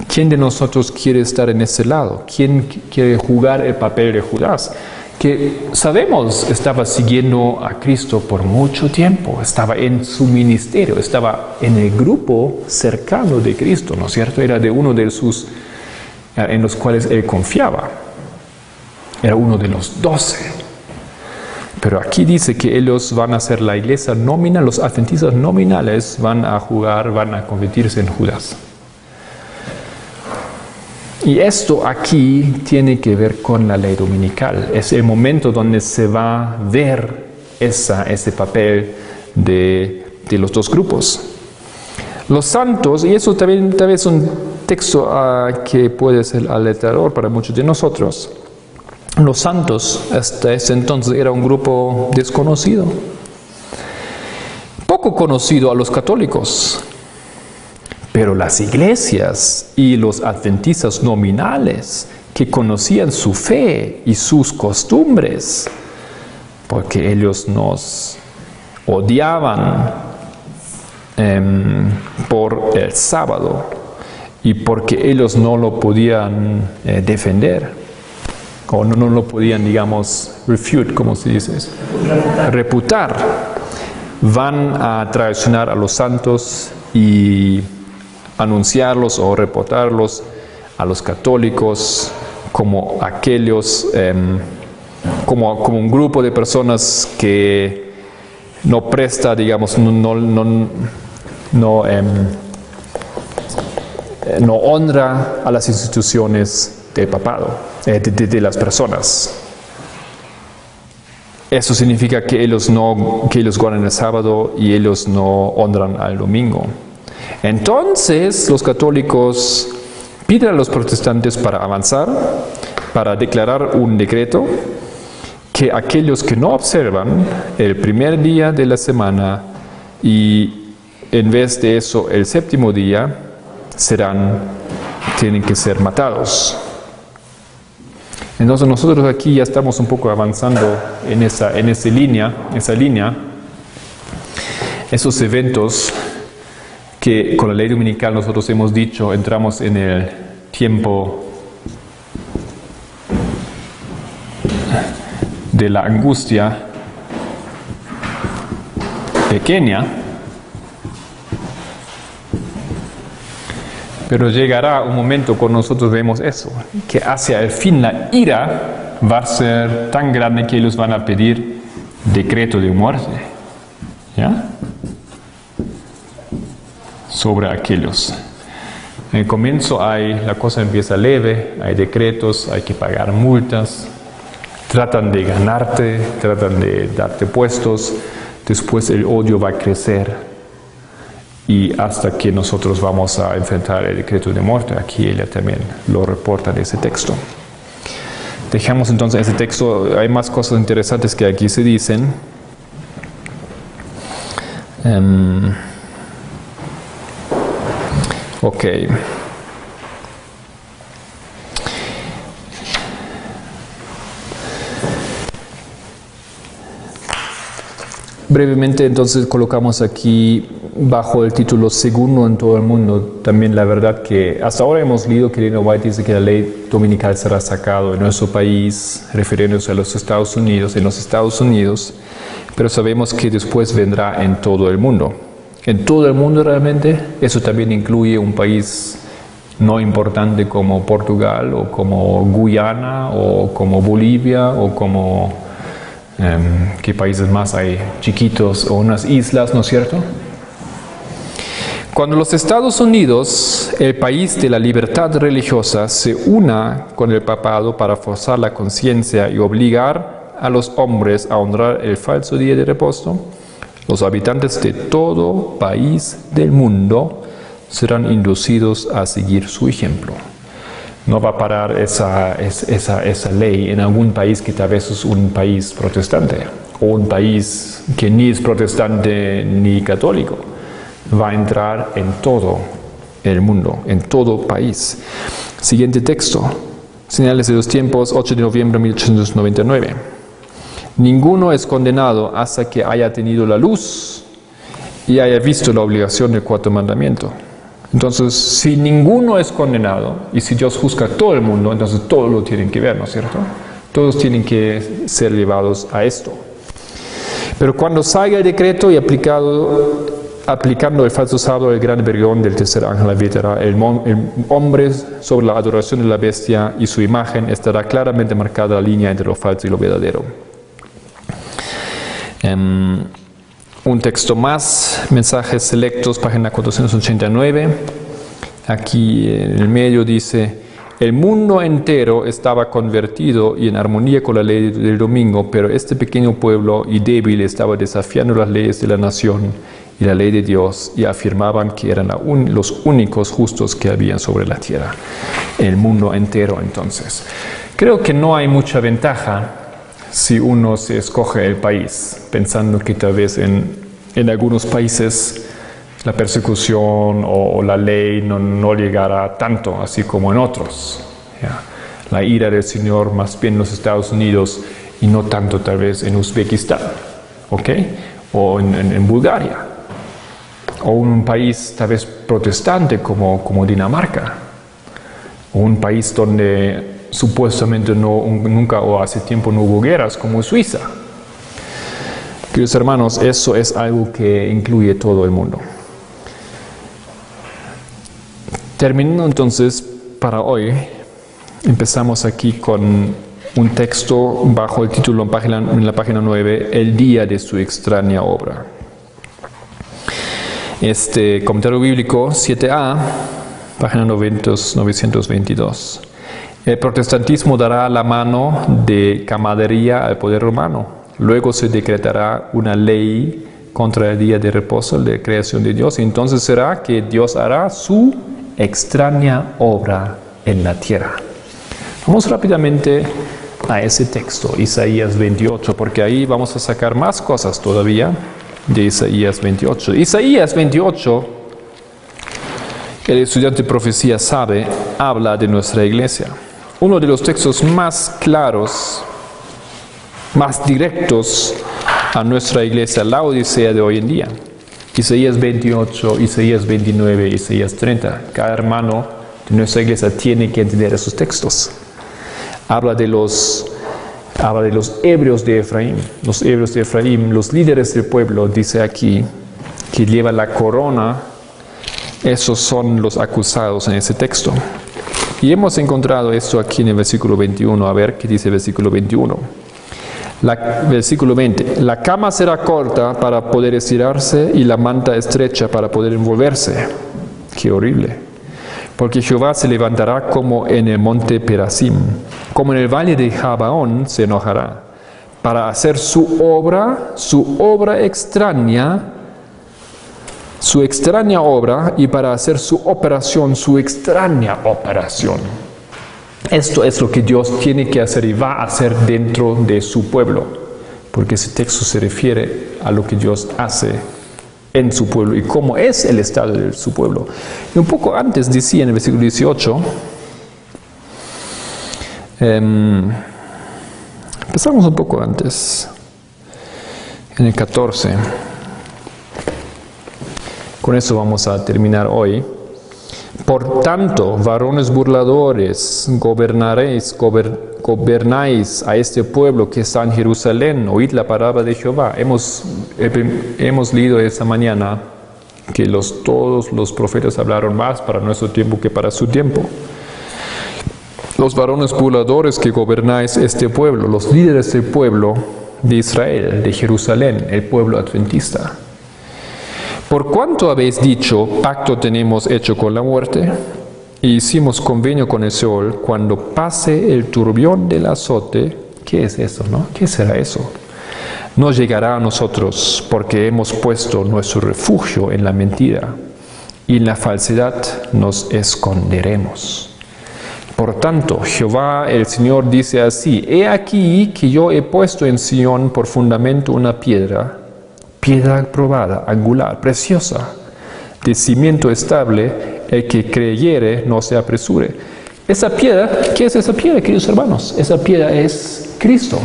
¿Quién de nosotros quiere estar en ese lado? ¿Quién quiere jugar el papel de Judas? Que sabemos estaba siguiendo a Cristo por mucho tiempo, estaba en su ministerio, estaba en el grupo cercano de Cristo, ¿no es cierto? Era de uno de sus, en los cuales él confiaba. Era uno de los 12. Pero aquí dice que ellos van a ser la iglesia nominal, los adventistas nominales van a convertirse en Judas. Y esto aquí tiene que ver con la ley dominical. Es el momento donde se va a ver ese papel de los dos grupos. Los santos, y eso también es un texto que puede ser alertador para muchos de nosotros. Los santos hasta ese entonces era un grupo desconocido, poco conocido a los católicos, pero las iglesias y los adventistas nominales que conocían su fe y sus costumbres, porque ellos nos odiaban por el sábado y porque ellos no lo podían defender. O no lo podían, digamos, refute, como se dice, reputar. Van a traicionar a los santos y anunciarlos o reportarlos a los católicos como aquellos, como un grupo de personas que no presta, digamos, no honra a las instituciones del papado. De las personas. Eso significa que ellos guardan el sábado y ellos no honran al domingo. Entonces los católicos piden a los protestantes para avanzar, para declarar un decreto que aquellos que no observan el primer día de la semana y en vez de eso el séptimo día tienen que ser matados. Entonces nosotros aquí ya estamos un poco avanzando en esa línea, esos eventos que con la ley dominical nosotros hemos dicho, entramos en el tiempo de la angustia pequeña, pero llegará un momento cuando nosotros vemos eso, que hacia el fin la ira va a ser tan grande que ellos van a pedir decreto de muerte, ¿ya? Sobre aquellos. En el comienzo la cosa empieza leve, hay decretos, hay que pagar multas, tratan de ganarte, tratan de darte puestos, después el odio va a crecer y hasta que nosotros vamos a enfrentar el decreto de muerte. Aquí ella también lo reporta de ese texto. Dejamos entonces ese texto, hay más cosas interesantes que aquí se dicen. Ok. Brevemente entonces colocamos aquí bajo el título segundo en todo el mundo también la verdad que hasta ahora hemos leído que Elena White dice que la ley dominical será sacado en nuestro país, refiriéndose a los Estados Unidos, en los Estados Unidos, pero sabemos que después vendrá en todo el mundo. En todo el mundo realmente, eso también incluye un país no importante como Portugal o como Guyana o como Bolivia o como ¿qué países más hay? Chiquitos o unas islas, ¿no es cierto? Cuando los Estados Unidos, el país de la libertad religiosa, se una con el papado para forzar la conciencia y obligar a los hombres a honrar el falso día de reposo, los habitantes de todo país del mundo serán inducidos a seguir su ejemplo. No va a parar esa ley en algún país que tal vez es un país protestante o un país que ni es protestante ni católico. Va a entrar en todo el mundo, en todo país. Siguiente texto. Señales de los tiempos, 8 de noviembre de 1899. Ninguno es condenado hasta que haya tenido la luz y haya visto la obligación del cuarto mandamiento. Entonces, si ninguno es condenado, y si Dios juzga a todo el mundo, entonces todos lo tienen que ver, ¿no es cierto? Todos tienen que ser llevados a esto. Pero cuando salga el decreto y aplicando el falso sábado, el gran vergón del tercer ángel habitará el hombre sobre la adoración de la bestia y su imagen estará claramente marcada la línea entre lo falso y lo verdadero. Un texto más, mensajes selectos, página 489. Aquí en el medio dice: el mundo entero estaba convertido y en armonía con la ley del domingo, pero este pequeño pueblo y débil estaba desafiando las leyes de la nación y la ley de Dios y afirmaban que eran los únicos justos que habían sobre la tierra. El mundo entero entonces. Creo que no hay mucha ventaja si uno se escoge el país, pensando que tal vez en algunos países la persecución o la ley no llegará tanto, así como en otros. ¿Ya? La ira del Señor más bien en los Estados Unidos y no tanto tal vez en Uzbekistán, ¿ok? O en Bulgaria, o un país tal vez protestante como Dinamarca, o un país donde supuestamente nunca o hace tiempo no hubo guerras como Suiza. Queridos hermanos, eso es algo que incluye todo el mundo. Terminando entonces para hoy, empezamos aquí con un texto bajo el título en la página 9, El día de su extraña obra. Este comentario bíblico 7a, página 922. El protestantismo dará la mano de camaradería al poder romano. Luego se decretará una ley contra el día de reposo de creación de Dios. Y entonces será que Dios hará su extraña obra en la tierra. Vamos rápidamente a ese texto, Isaías 28, porque ahí vamos a sacar más cosas todavía de Isaías 28. Isaías 28, el estudiante de profecía sabe, habla de nuestra iglesia. Uno de los textos más claros, más directos a nuestra iglesia, la Odisea de hoy en día. Isaías 28, Isaías 29, Isaías 30. Cada hermano de nuestra iglesia tiene que entender esos textos. Habla de los hebreos de Efraín. Los hebreos de Efraín, los líderes del pueblo, dice aquí, que llevan la corona. Esos son los acusados en ese texto. Y hemos encontrado esto aquí en el versículo 21. A ver qué dice el versículo 21. Versículo 20. La cama será corta para poder estirarse y la manta estrecha para poder envolverse. Qué horrible. Porque Jehová se levantará como en el monte Perasim, como en el valle de Gabaón se enojará, para hacer su obra extraña, su extraña obra, y para hacer su operación, su extraña operación. Esto es lo que Dios tiene que hacer y va a hacer dentro de su pueblo, porque ese texto se refiere a lo que Dios hace en su pueblo y cómo es el estado de su pueblo. Y un poco antes decía en el versículo 18, empezamos un poco antes, en el 14. Con eso vamos a terminar hoy. Por tanto, varones burladores, gobernáis a este pueblo que está en Jerusalén, oíd la palabra de Jehová. Hemos leído esta mañana que todos los profetas hablaron más para nuestro tiempo que para su tiempo. Los varones burladores que gobernáis este pueblo, los líderes del pueblo de Israel, de Jerusalén, el pueblo adventista. Por cuanto habéis dicho, pacto tenemos hecho con la muerte, y hicimos convenio con el Seol, cuando pase el turbión del azote, ¿qué es eso, no? ¿Qué será eso? No llegará a nosotros, porque hemos puesto nuestro refugio en la mentira, y en la falsedad nos esconderemos. Por tanto, Jehová el Señor dice así, he aquí que yo he puesto en Sión por fundamento una piedra probada, angular, preciosa, de cimiento estable, el que creyere no se apresure. Esa piedra, ¿qué es esa piedra, queridos hermanos? Esa piedra es Cristo.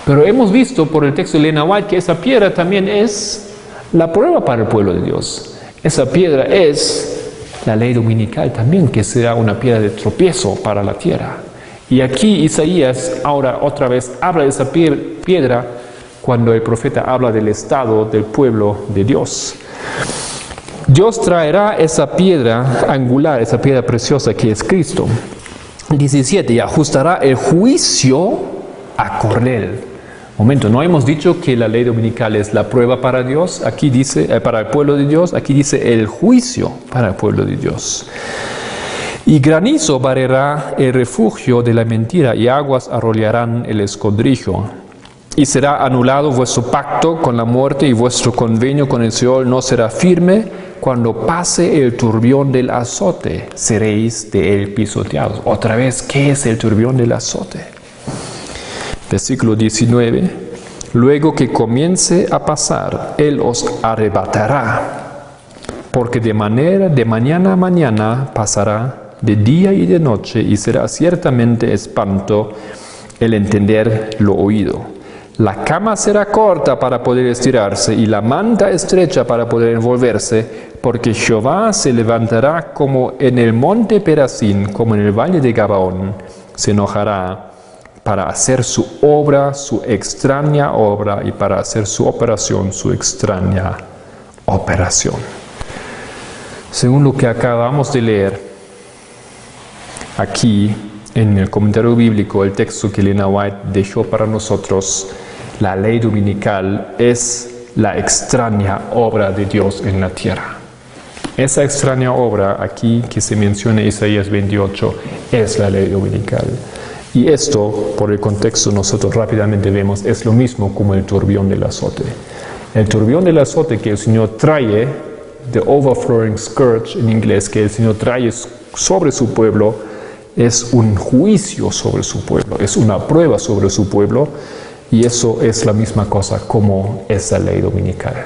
Pero hemos visto por el texto de Elena White que esa piedra también es la prueba para el pueblo de Dios. Esa piedra es la ley dominical también, que será una piedra de tropiezo para la tierra. Y aquí Isaías ahora otra vez habla de esa piedra cuando el profeta habla del estado del pueblo de Dios. Dios traerá esa piedra angular, esa piedra preciosa que es Cristo. 17. Y ajustará el juicio a cordel. Momento, ¿no hemos dicho que la ley dominical es la prueba para Dios? Aquí dice, para el pueblo de Dios, aquí dice el juicio para el pueblo de Dios. Y granizo barrerá el refugio de la mentira, y aguas arrollarán el escondrijo. Y será anulado vuestro pacto con la muerte, y vuestro convenio con el Seol no será firme. Cuando pase el turbión del azote, seréis de él pisoteados. Otra vez, ¿qué es el turbión del azote? Versículo 19. Luego que comience a pasar, él os arrebatará, porque de mañana a mañana pasará, de día y de noche, y será ciertamente espanto el entender lo oído. La cama será corta para poder estirarse, y la manta estrecha para poder envolverse, porque Jehová se levantará como en el monte Perasim, como en el valle de Gabaón, se enojará para hacer su obra, su extraña obra, y para hacer su operación, su extraña operación. Según lo que acabamos de leer aquí en el comentario bíblico, el texto que Elena White dejó para nosotros, la ley dominical es la extraña obra de Dios en la tierra. Esa extraña obra aquí que se menciona en Isaías 28 es la ley dominical. Y esto, por el contexto, nosotros rápidamente vemos, es lo mismo como el turbión del azote. El turbión del azote que el Señor trae, the overflowing scourge en inglés, que el Señor trae sobre su pueblo, es un juicio sobre su pueblo, es una prueba sobre su pueblo, y eso es la misma cosa como esa ley dominical.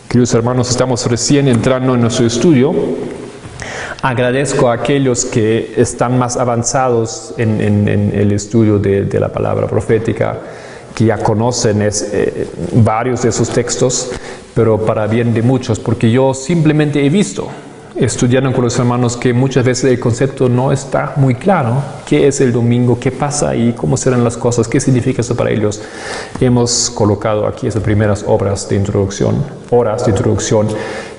Queridos hermanos, estamos recién entrando en nuestro estudio. Agradezco a aquellos que están más avanzados en el estudio de la palabra profética, que ya conocen varios de esos textos, pero para bien de muchos, porque yo simplemente he visto, estudiando con los hermanos, que muchas veces el concepto no está muy claro. ¿Qué es el domingo? ¿Qué pasa ahí? ¿Cómo serán las cosas? ¿Qué significa eso para ellos? Hemos colocado aquí esas primeras horas de introducción,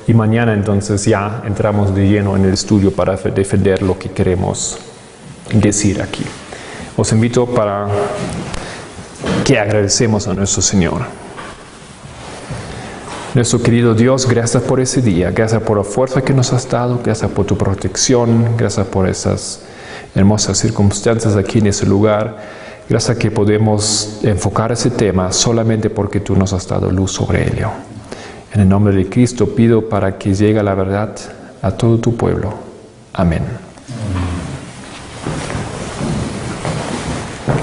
y mañana entonces ya entramos de lleno en el estudio para defender lo que queremos decir aquí. Os invito para que agradecemos a nuestro Señor. Nuestro querido Dios, gracias por ese día, gracias por la fuerza que nos has dado, gracias por tu protección, gracias por esas hermosas circunstancias aquí en ese lugar, gracias que podemos enfocar ese tema solamente porque tú nos has dado luz sobre ello. En el nombre de Cristo pido para que llegue la verdad a todo tu pueblo. Amén.